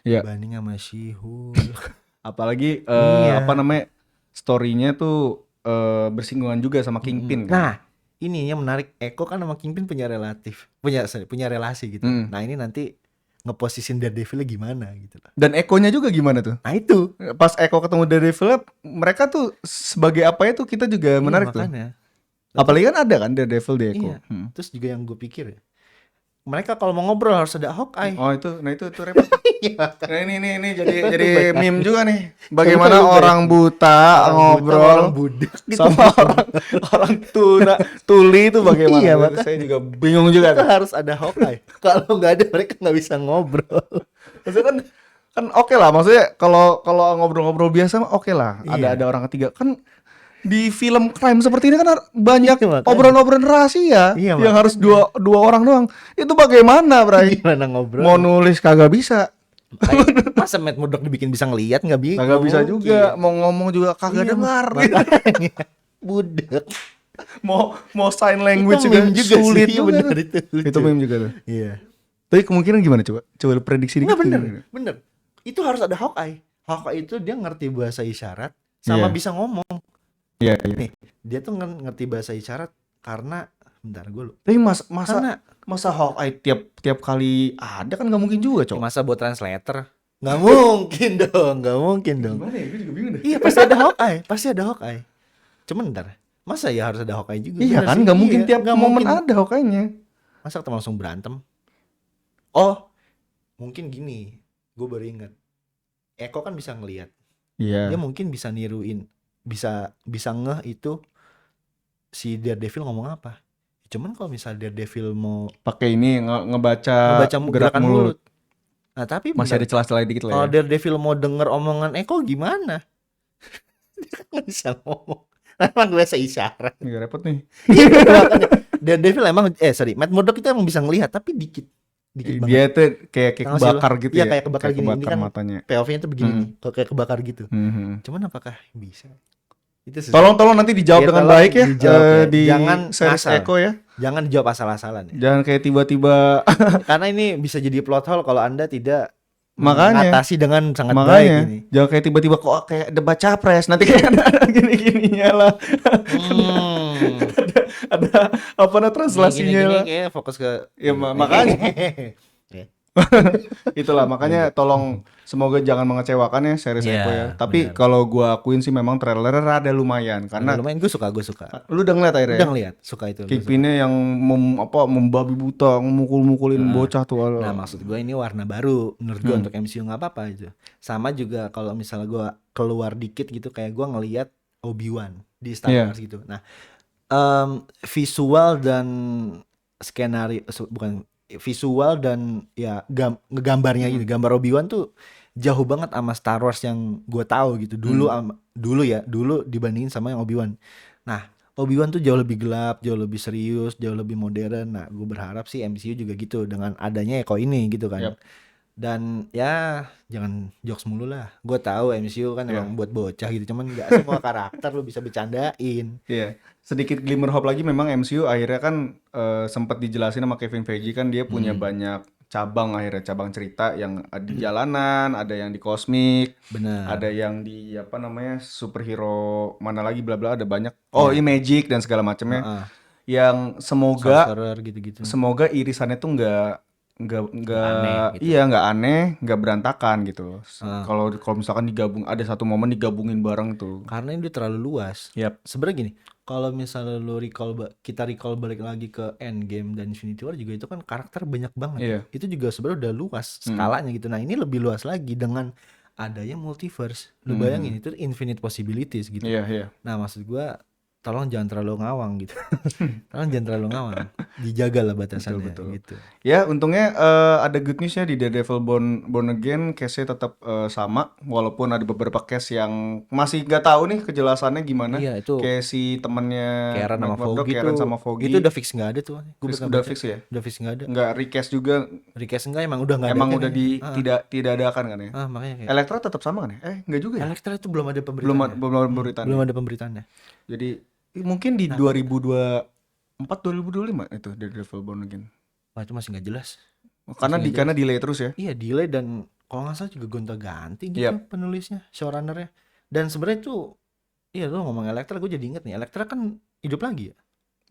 Iya. Dibanding sama She-Hulk. Apalagi Iya. apa namanya story-nya tuh bersinggungan juga sama Kingpin kan. Nah ini yang menarik, Echo kan sama Kingpin punya relasi gitu. Nah ini nanti ngeposisin Daredevil gimana gitu loh. Dan Echo-nya juga gimana tuh? Nah itu Pas Echo ketemu Daredevil, mereka tuh sebagai apa itu kita juga menarik tuh. makanya. Apalagi kan ada kan Daredevil di Echo. Iya. Terus juga yang gue pikir ya, mereka kalau mau ngobrol harus ada Hawkeye. Oh itu repot. Nah ini jadi meme juga nih. Coba Bagaimana lu orang buta ngobrol orang budak gitu. sama orang tuli itu bagaimana? Iya, Itu makanya. saya juga bingung juga Itu tuh. harus ada Hawkeye. Kalau nggak ada mereka nggak bisa ngobrol. Maksudnya kan oke lah. Maksudnya kalau ngobrol-ngobrol biasa mah oke lah. Iya. Ada orang ketiga kan. Di film crime seperti ini kan banyak Iya, makanya. obrolan-obrolan rahasia Iya, yang harus dua orang doang. Itu bagaimana, Bray? Gimana ngobrol? Mau nulis kagak bisa. Masa Matt Murdock dibikin bisa ngelihat nggak bisa? Kagak bisa juga, mau ngomong juga kagak dengar. Budak. Mau sign language Itu juga, meme juga sulit sih, juga. bener itu. Itu meme juga tuh. Iya. Tapi kemungkinan gimana coba? Coba lu prediksi Nggak dikit. bener. Itu harus ada Hawkeye. Hawkeye itu dia ngerti bahasa isyarat sama Iya. bisa ngomong. Iya. Nih, dia tuh ngerti bahasa isyarat karena bentar gue lu. Tapi Karena masa Hawkeye tiap kali ada kan nggak mungkin juga, Cok. masa buat translator? Nggak mungkin dong. Gimana ya? Gue juga bingung deh. Iya pasti ada Hawkeye. Cuman bentar, masa ya harus ada Hawkeye juga? Iya Bener kan, sih, nggak mungkin tiap nggak momen mungkin. ada Hawkeye-nya. Masa ketemu langsung berantem? Oh, mungkin gini, gue baru ingat. Eko kan bisa ngelihat, dia Iya. mungkin bisa niruin, bisa ngeh itu si Daredevil ngomong apa. Cuman kalau misalnya Daredevil mau Pakai ini ngebaca ngebaca gerak gerakan mulut. Nah tapi Masih ada bentar, celah-celah dikit kalau lah ya. Daredevil mau denger omongan Eko gimana? Dia kan nggak bisa ngomong. Emang bahasa isyarat. Ini repot nih. Makanya Daredevil emang Matt Murdock itu emang bisa ngelihat tapi dikit banget. Dia tuh kayak Tahu sih lo? kebakar gitu Iya, ya. kayak kebakar gini. Ini kan matanya. POV-nya tuh begini nih, kalau kayak kebakar gitu. Cuman apakah bisa? Itu susah. Tolong nanti dijawab Iya, dengan tolong baik ya, dijawab ya. di Jangan series ngasal. Echo ya. Jangan dijawab asal-asalan ya. Jangan kayak tiba-tiba Karena ini bisa jadi plot hole kalau Anda tidak Makanya. mengatasi dengan sangat baik makanya ini. jangan kayak tiba-tiba kok kayak debat capres nanti kayak ada gini-gininya lah. Ada apa namanya translasinya Gini lah. kayak fokus ke Ya makanya itulah makanya tolong semoga jangan mengecewakan ya series Iya, Echo ya. Tapi benar. kalau gua akuin sih memang trailernya rada lumayan Karena karena lumayan gue suka. lu udah ngeliat akhirnya Udah ya? ngeliat, suka itu. Kingpinnya yang membabi buta, memukul-mukulin bocah tuh. Nah maksud gue ini warna baru menurut gue untuk MCU nggak apa-apa itu. Sama juga kalau misalnya gue keluar dikit gitu kayak gue ngelihat Obi-Wan di Star Iya. Wars gitu. Nah visual dan skenario bukan visual dan ya ngegambarnya gitu. Gambar Obi-Wan tuh jauh banget sama Star Wars yang gue tahu gitu. Dulu dibandingin sama yang Obi-Wan. Nah Obi-Wan tuh jauh lebih gelap, jauh lebih serius, jauh lebih modern. Nah, gue berharap sih MCU juga gitu dengan adanya Eko ini gitu kan. Yap. Dan ya jangan jokes mulu lah. Gue tahu MCU kan emang buat bocah gitu, cuman nggak semua karakter lu bisa bercandain. Iya. Sedikit glimmer hope lagi, memang MCU akhirnya kan sempat dijelasin sama Kevin Feige kan dia punya banyak cabang, akhirnya cabang cerita yang di jalanan, ada yang di kosmik, Bener. ada yang di apa namanya superhero mana lagi bla bla, ada banyak. Oh, ini magic dan segala macamnya. Heeh. Yang semoga Sorcerer gitu-gitu. semoga irisannya tuh nggak aneh gitu. iya nggak aneh, nggak berantakan gitu loh. Kalau kalau misalkan digabung, ada satu momen digabungin bareng tuh. Karena ini udah terlalu luas. Yap. Sebenarnya gini, kalau misalnya lu kita recall balik lagi ke Endgame dan Infinity War juga, itu kan karakter banyak banget. Iya. Itu juga sebenarnya udah luas skalanya gitu. Nah, ini lebih luas lagi dengan adanya multiverse. Lu bayangin itu infinite possibilities gitu. Iya, iya. Nah, maksud gua tolong jangan terlalu ngawang gitu. Tolong jangan terlalu ngawang. Dijaga lah batasannya gitu. Ya, untungnya ada good newsnya di Daredevil Born Again, case-nya tetap sama, walaupun ada beberapa case yang masih nggak tahu nih kejelasannya gimana. Iya, itu Kayak si temennya Karen sama Mark Murdock, Foggy Karen tuh, sama Foggy. itu udah fix nggak ada tuh. Gua pernah Udah baca. fix ya? Udah fix nggak ada. Nggak recast juga, Recast enggak, emang udah nggak ada. emang kan udah ya? tidak ada kan ya? Makanya kayak Elektra tetap sama kan ya? Nggak juga ya? Elektra itu belum ada Belum pemberitaannya. belum ada pemberitaan. Belum ada pemberitaannya. Jadi mungkin di 2024 2025 itu Daredevil Born Again. Wah, itu masih nggak jelas. Karena delay terus ya. Iya, delay, dan kalau nggak salah juga gonta-ganti gitu penulisnya, showrunnernya. Dan sebenarnya tuh, iya, lu ngomong Elektra, gue jadi inget nih, Elektra kan hidup lagi ya.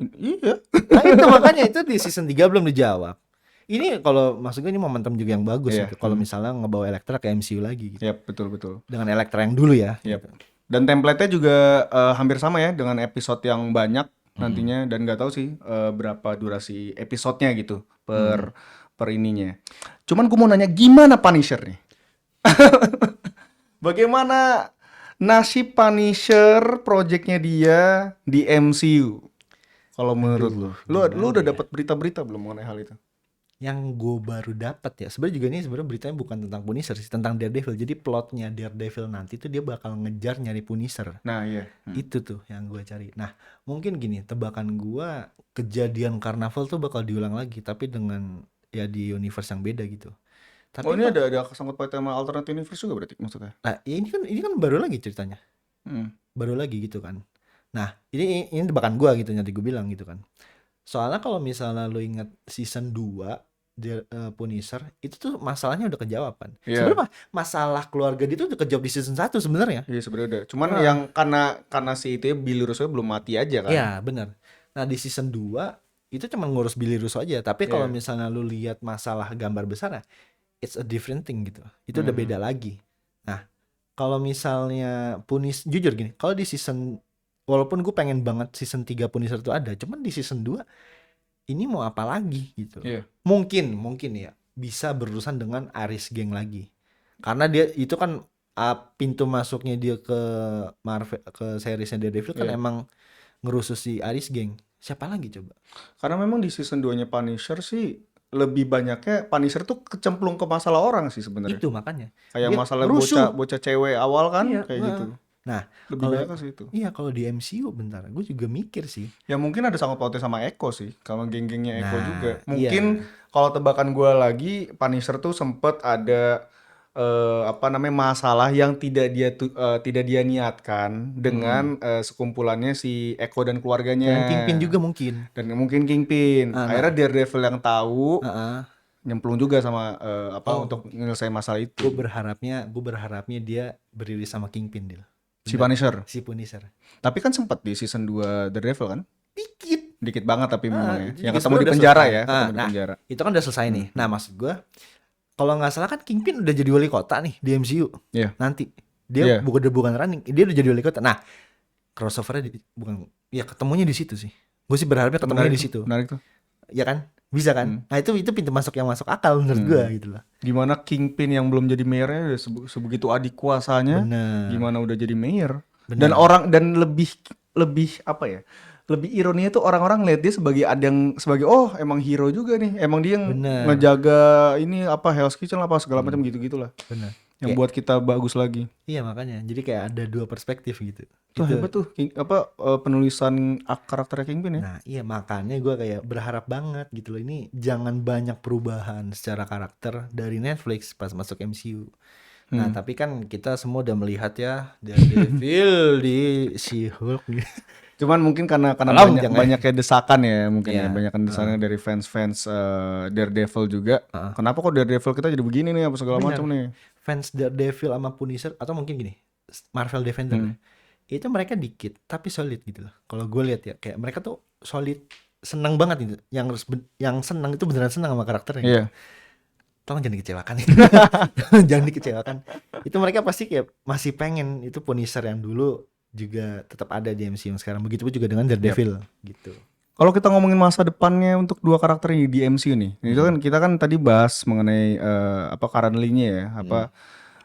Iya. Nah, itu makanya itu di season 3 belum dijawab. Ini kalau maksud gue ini momentum juga yang bagus gitu. Kalau misalnya ngebawa Elektra ke MCU lagi gitu. Yap, betul. Dengan Elektra yang dulu ya. Yap. Gitu. Dan template-nya juga hampir sama ya dengan episode yang banyak nantinya, dan nggak tahu sih berapa durasi episodenya gitu per ininya. Cuman gue mau nanya, gimana Punisher nih? Bagaimana nasib Punisher projectnya dia di MCU? Kalau menurut lu udah dapat berita-berita belum mengenai hal itu? Yang gue baru dapat ya, sebenarnya juga ini sebenarnya beritanya bukan tentang Punisher sih, tentang Daredevil. Jadi plotnya Daredevil nanti tuh dia bakal ngejar nyari Punisher. Nah, iya. Itu tuh yang gue cari. Nah, mungkin gini, tebakan gue, kejadian Carnival tuh bakal diulang lagi, tapi dengan ya di universe yang beda gitu. Tapi Oh, ini ada kesangkut pautan sama alternate universe juga berarti maksudnya? nah, ini kan baru lagi ceritanya. Baru lagi gitu kan. Nah, ini tebakan gue gitu, nanti gue bilang gitu kan. Soalnya kalau misalnya lo ingat season 2 Punisher, itu tuh masalahnya udah kejawab kan. Sebenarnya masalah keluarga dia tuh udah kejawab di season 1 sebenarnya. Iya, sebenarnya udah. Cuman yang karena si itu ya, Billy Russo belum mati aja kan. Iya, benar. Nah, di season 2 itu cuma ngurus Billy Russo aja, tapi kalau misalnya lu lihat masalah gambar besar, it's a different thing gitu. Itu udah beda lagi. Nah, kalau misalnya jujur gini, kalau di season, walaupun gue pengen banget season 3 Punisher itu ada, cuman di season 2 ini mau apa lagi gitu. Mungkin ya bisa berurusan dengan Aris Gang lagi. Karena dia itu kan pintu masuknya dia ke Marvel, ke seriesnya Daredevil kan emang ngerusus si Aris Gang. Siapa lagi coba? Karena memang di season 2-nya Punisher sih lebih banyaknya Punisher tuh kecemplung ke masalah orang sih sebenarnya. Itu makanya. Kayak Dia masalah rusuh. bocah cewek awal kan, Iya, kayak gitu. Nah, Lebih banyak ke situ. Iya, kalau di MCU bentar, gue juga mikir sih. Ya mungkin ada sangkut pautnya sama Echo sih, kalau geng-gengnya Echo Nah, juga. Mungkin kalau tebakan gue lagi, Punisher tuh sempet ada apa namanya masalah yang tidak dia niatkan dengan sekumpulannya si Echo dan keluarganya. Dan Kingpin juga mungkin. Dan mungkin Kingpin. Akhirnya Daredevil yang tahu nyemplung juga sama untuk menyelesaikan masalah itu. Gue berharapnya dia berdiri sama Kingpin, Dil. Si Punisher. Tapi kan sempat di season 2 Daredevil kan? Dikit banget tapi memang ya. Yang ketemu di penjara ya, ketemu di penjara. Itu kan udah selesai nih. Nah, maksud gue, kalau nggak salah kan Kingpin udah jadi wali kota nih di MCU. Nanti dia bukan running, dia udah jadi wali kota. Nah, crossovernya ketemunya di situ sih. Gue sih berharapnya ketemunya di situ. Menarik tuh. Ya kan? Bisa kan? Nah, itu pintu masuk yang masuk akal menurut gue gitu loh. Gimana Kingpin yang belum jadi mayornya sebegitu adik kuasanya, gimana udah jadi mayor. Dan lebih apa ya? Lebih ironinya tuh orang-orang lihat dia sebagai oh emang hero juga nih. Emang dia yang ngejaga ini apa Hell's Kitchen apa segala macam gitu-gitulah. Benar. Yang buat kita bagus lagi. Iya, makanya. Jadi kayak ada dua perspektif gitu. Tuh Gitu. hebat tuh penulisan karakter Kingpin ya. Nah, iya makanya gue kayak berharap banget gitu loh. Ini jangan banyak perubahan secara karakter dari Netflix pas masuk MCU. Nah, tapi kan kita semua udah melihat ya Daredevil di She-Hulk. Cuman mungkin karena Tolong jangan. banyaknya desakan ya mungkin ya, Iya. banyakan desakan dari fans-fans Daredevil juga. Heeh. Kenapa kok Daredevil kita jadi begini nih apa segala Benar. macam nih. Fans Daredevil sama Punisher atau mungkin gini, Marvel Defender deh. Itu mereka dikit tapi solid gitu loh. Kalau gue lihat ya kayak mereka tuh solid, senang banget gitu. Yang senang itu beneran senang sama karakternya gitu. Iya. Tolong jangan dikecewakan. Jangan dikecewakan. Itu mereka pasti kayak masih pengen itu Punisher yang dulu juga tetap ada di MCU yang sekarang. Begitu juga dengan Daredevil gitu. Kalau kita ngomongin masa depannya untuk dua karakter ini di MCU nih, itu kan kita kan tadi bahas mengenai currently-nya ya,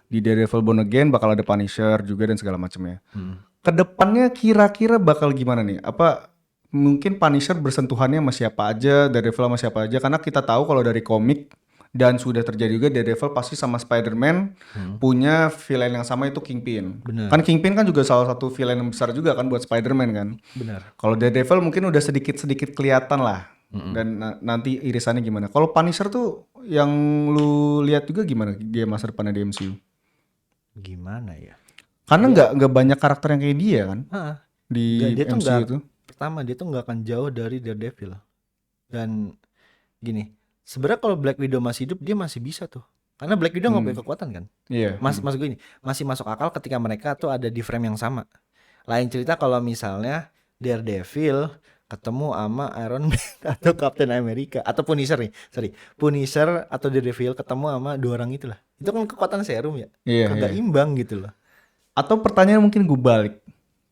di Daredevil Born Again bakal ada Punisher juga dan segala macamnya. Kedepannya kira-kira bakal gimana nih? Apa mungkin Punisher bersentuhannya sama siapa aja, Daredevil sama siapa aja? Karena kita tahu kalau dari komik dan sudah terjadi juga Daredevil pasti sama Spider-Man punya villain yang sama itu Kingpin. Benar. Kan Kingpin kan juga salah satu villain yang besar juga kan buat Spider-Man kan. Benar. Kalau Daredevil mungkin udah sedikit-sedikit kelihatan lah. Dan nanti irisannya gimana? Kalau Punisher tuh yang lu lihat juga gimana dia masa depannya di MCU? Gimana ya? Karena nggak banyak karakter yang kayak dia kan di Dia tuh MCU nggak, itu. pertama dia tuh nggak akan jauh dari Daredevil. Dan gini, sebenarnya kalau Black Widow masih hidup dia masih bisa tuh. Karena Black Widow nggak punya kekuatan kan. Iya. Maksud gue ini masih masuk akal ketika mereka tuh ada di frame yang sama. Lain cerita kalau misalnya Daredevil ketemu sama Iron Man atau Captain America atau Punisher nih, Punisher atau Daredevil ketemu sama dua orang itulah. Itu kan kekuatan serum ya, Iya, kagak iya. imbang gitu loh. Atau pertanyaan mungkin gue balik.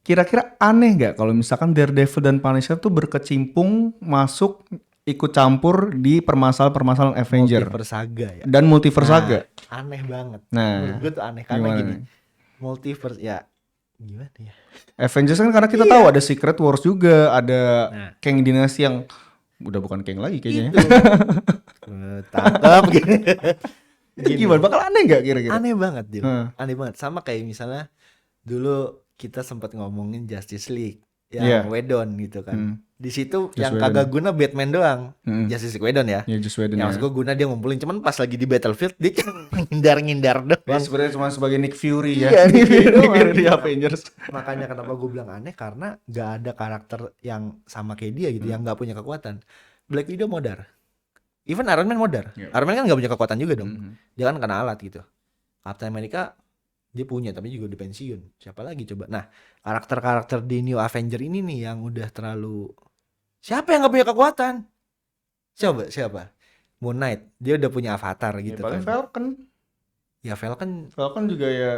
Kira-kira aneh nggak kalau misalkan Daredevil dan Punisher tuh berkecimpung masuk ikut campur di permasalahan-permasalahan Avenger Multiverse saga ya. dan multiverse saga. Aneh banget. Nah, Menurut gue tuh aneh karena gimana gini. nih? Multiverse ya gimana ya? Avengers kan karena kita tahu ada Secret Wars juga, ada Nah. Kang Dynasty yang udah bukan Kang lagi kayaknya. Itu. Tangkap gitu. Gini. Gimana? Bakal aneh nggak kira-kira? Aneh banget Dil. Hmm. Aneh banget. Sama kayak misalnya dulu kita sempat ngomongin Justice League yang Iya. Whedon gitu kan. Di situ Joss yang Whedon. kagak guna Batman doang. Justice League Whedon ya. Ya Joss Whedon Yang ya. maksud gue guna dia ngumpulin, cuman pas lagi di Battlefield dia ngindar-ngindar Dia doang. sebenarnya cuma sebagai Nick Fury ya. Iya, Nick Fury Nick doang. Fury di Avengers. Makanya kenapa gue bilang aneh karena gak ada karakter yang sama kayak dia gitu, yang gak punya kekuatan. Black Widow modar. Even Iron Man modar. Iron Man kan gak punya kekuatan juga dong. Dia kan kena alat gitu. Captain America dia punya tapi juga udah pensiun. Siapa lagi coba? Nah, karakter-karakter di New Avenger ini nih yang udah terlalu, siapa yang gak punya kekuatan? Siapa? Moon Knight. Dia udah punya avatar gitu Paling kan. Falcon. Ya Falcon Falcon juga ya.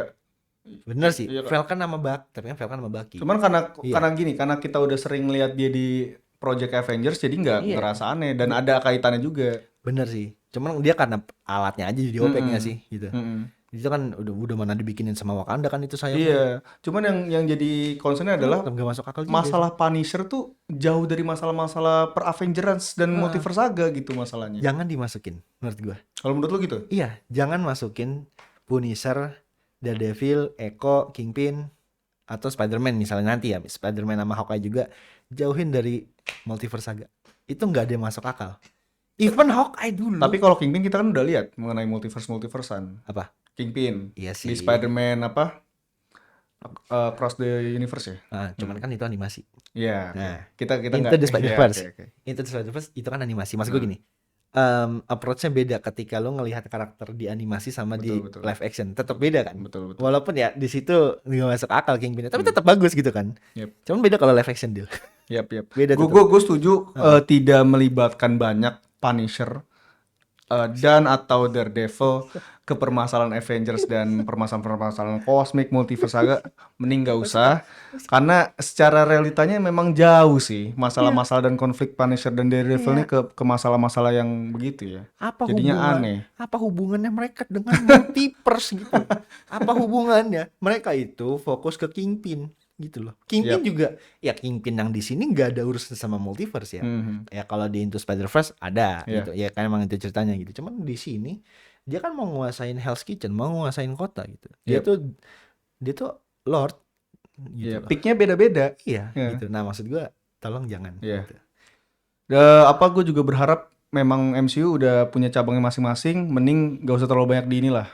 bener sih. Iya, Kak. Falcon sama Bucky, tapi kan Falcon sama Bucky. Cuman Iya. karena kita udah sering lihat dia di Project Avengers jadi nggak Iya. ngerasa aneh dan ada kaitannya juga. Bener sih. Cuman dia karena alatnya aja jadi OP nggak sih gitu. Itu kan udah mana dibikinin sama Wakanda kan itu saya. Iya. Cuman yang jadi concernnya adalah Nggak masuk akal juga. masalah Punisher tuh jauh dari masalah-masalah per Avengers dan multiverse saga gitu masalahnya. Jangan dimasukin menurut gua. Kalau menurut lu gitu? Iya, jangan masukin Punisher, Daredevil, Echo, Kingpin atau Spider-Man misalnya nanti ya. Spider-Man sama Hawkeye juga jauhin dari multiverse saga. Itu nggak ada yang masuk akal. Even Hawkeye dulu. Tapi kalau Kingpin kita kan udah lihat mengenai multiverse-multiversean. Apa? Kingpin. Iya sih. Di Spider-Man Across the Universe ya? Nah, cuman kan itu animasi. Iya. Nah, Kita Into nggak- the Spider-Verse. Oke. Into the Spider-Verse itu kan animasi. Maksud gue gini. Approach-nya beda ketika lo ngelihat karakter di animasi sama di Betul. live action. Tetap beda kan? Betul. Walaupun ya di situ nggak masuk akal Kingpin, tapi tetap bagus gitu kan. Yep. Cuman beda kalau live action deal. Yap. Beda tuh. Gue setuju tidak melibatkan banyak Punisher dan atau Daredevil ke permasalahan Avengers dan permasalahan kosmik multiverse saga mending gak usah karena secara realitanya memang jauh sih masalah-masalah dan konflik Punisher dan Daredevil ini ke masalah-masalah yang begitu ya. Apa Jadinya hubungan- aneh. Apa hubungannya mereka dengan multiverse gitu? Apa hubungannya? Mereka itu fokus ke Kingpin gitu loh. Kingpin juga ya Kingpin yang di sini nggak ada urusan sama multiverse ya. Ya kalau di Into Spider-Verse ada gitu. Ya kan emang itu ceritanya gitu. Cuman di sini dia kan mau nguasain Hell's Kitchen, mau nguasain kota gitu. Dia tuh Lord gitu Iya, loh. peaknya beda-beda. Iya, Iya. gitu. Nah, maksud gua tolong jangan. Iya. Gitu. Gue juga berharap memang MCU udah punya cabangnya masing-masing, mending gak usah terlalu banyak di inilah.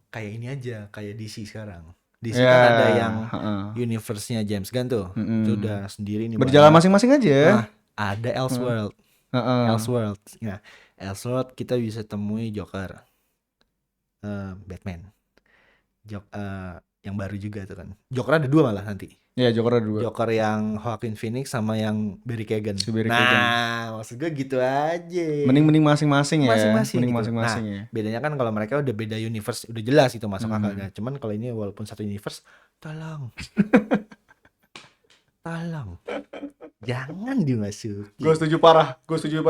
Kayak ini aja, kayak DC sekarang. DC Ya, kan ada yang heeh. universe-nya James Gunn tuh. Itu udah sendiri nih Berjalan banyak. masing-masing aja. Nah, ada Elseworld. Heeh. Elseworld. Nah, Elseworld kita bisa temui Joker. Batman. Yang baru juga tuh kan. Joker ada 2 malah nanti. Ya, Joker ada 2. Joker yang Joaquin Phoenix sama yang Barry Keoghan. Si Barry Nah, maksud gue gitu aja. Mending masing-masing ya. Masing-masing Mending gitu. masing-masing Nah, ya. bedanya kan kalau mereka udah beda universe, udah jelas itu masuk akal. Nah, cuman kalau ini walaupun satu universe, tolong. Tolong. Jangan dimasukin. Gue setuju parah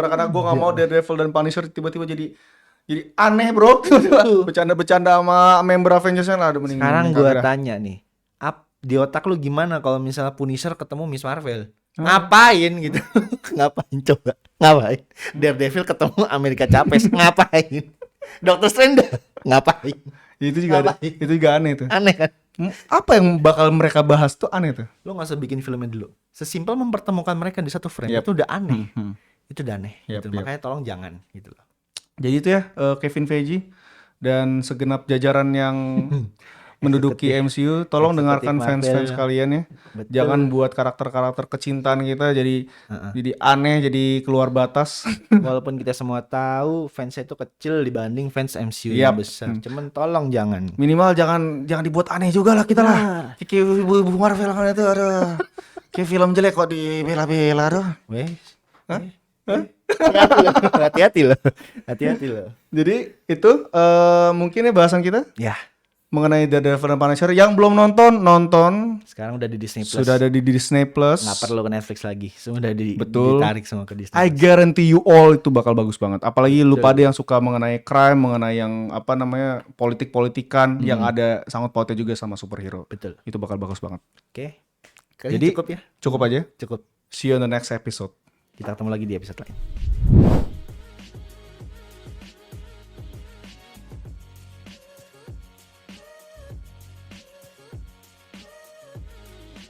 karena gue nggak mau Daredevil dan Punisher tiba-tiba jadi aneh bro. Bercanda-bercanda sama member Avengers-nya lah. Aduh, Sekarang mending gue kagak dah. tanya nih, di otak lu gimana kalau misalnya Punisher ketemu Miss Marvel? Ngapain gitu? Ngapain coba? Ngapain? Daredevil ketemu Amerika Chavez? Ngapain? Doctor Strange ngapain? Itu juga Ngapain? itu juga aneh tuh. Aneh kan? Apa yang bakal mereka bahas tuh aneh tuh. Lo gak usah bikin filmnya dulu. Sesimpel mempertemukan mereka di satu frame Yep. itu udah aneh. Hmm. Itu udah aneh Yep, gitu. yep. Makanya tolong jangan gitu loh. Jadi itu ya Kevin Feige dan segenap jajaran yang menduduki MCU, tolong Eksekutif dengarkan Marvel. fans-fans kalian ya. Betul. Jangan buat karakter-karakter kecintaan kita jadi aneh, jadi keluar batas. Walaupun kita semua tahu fansnya itu kecil dibanding fans MCU yang Yap. besar. Cuman tolong jangan. Minimal jangan dibuat aneh juga lah kita lah. Kayak ibu Marvel kan itu aduh. Kayak film jelek kok dibela-bela aduh. Wes. Hah? Hati-hati loh. Hati-hati loh. Jadi itu mungkin ya bahasan kita Ya, mengenai Daredevil dan Punisher. Yang belum nonton sekarang udah di Disney Plus. sudah ada di Disney Plus. Nggak perlu ke Netflix lagi. Semua udah Betul. ditarik semua ke Disney. I guarantee you all itu bakal bagus banget. Apalagi lu pada yang suka mengenai crime, mengenai yang apa namanya politik-politikan yang ada sangkut pautnya juga sama superhero. Betul. Itu bakal bagus banget. Oke. Kayaknya Jadi cukup ya. cukup aja. Cukup. See you on the next episode. Kita ketemu lagi di episode lain.